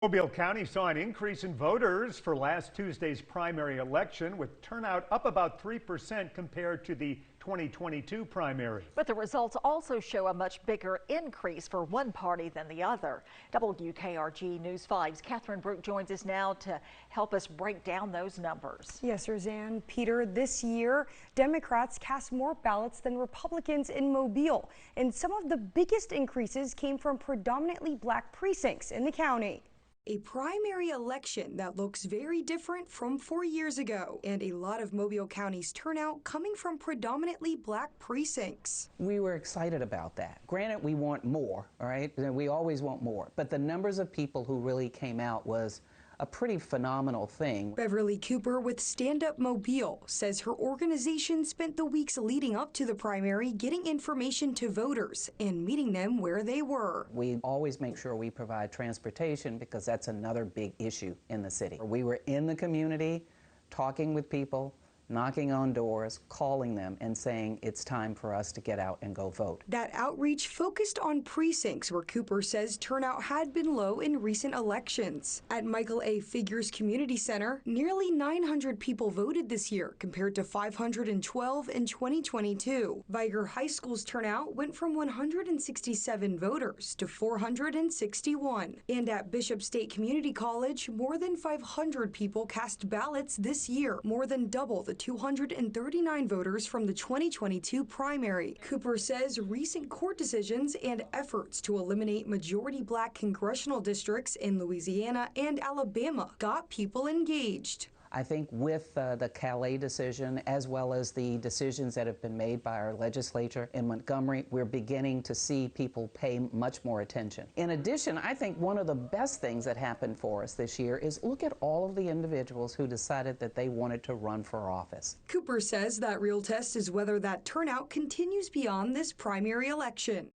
Mobile County saw an increase in voters for last Tuesday's primary election, with turnout up about 3% compared to the 2022 primary. But the results also show a much bigger increase for one party than the other. WKRG News 5's Catherine Brook joins us now to help us break down those numbers. Yes, Roseanne. Peter, this year, Democrats cast more ballots than Republicans in Mobile, and some of the biggest increases came from predominantly black precincts in the county. A primary election that looks very different from 4 years ago, and a lot of Mobile County's turnout coming from predominantly black precincts. We were excited about that. Granted, we want more, all right? We always want more. But the numbers of people who really came out was a pretty phenomenal thing. Beverly Cooper with Stand Up Mobile says her organization spent the weeks leading up to the primary getting information to voters and meeting them where they were. We always make sure we provide transportation because that's another big issue in the city. We were in the community, talking with people, knocking on doors, calling them and saying it's time for us to get out and go vote. That outreach focused on precincts where Cooper says turnout had been low in recent elections. At Michael A. Figures Community Center, nearly 900 people voted this year compared to 512 in 2022. Viger High School's turnout went from 167 voters to 461. And at Bishop State Community College, more than 500 people cast ballots this year, more than double the 239 voters from the 2022 primary. Cooper says recent court decisions and efforts to eliminate majority black congressional districts in Louisiana and Alabama got people engaged. I think with the Calais decision, as well as the decisions that have been made by our legislature in Montgomery, we're beginning to see people pay much more attention. In addition, I think one of the best things that happened for us this year is look at all of the individuals who decided that they wanted to run for office. Cooper says that real test is whether that turnout continues beyond this primary election.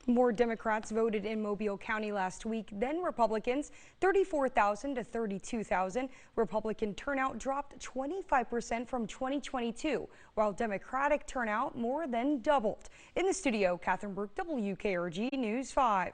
More Democrats voted in Mobile County last week than Republicans, 34,000 to 32,000. Republican turnout dropped 25% from 2022, while Democratic turnout more than doubled. In the studio, Catherine Brook, WKRG News 5.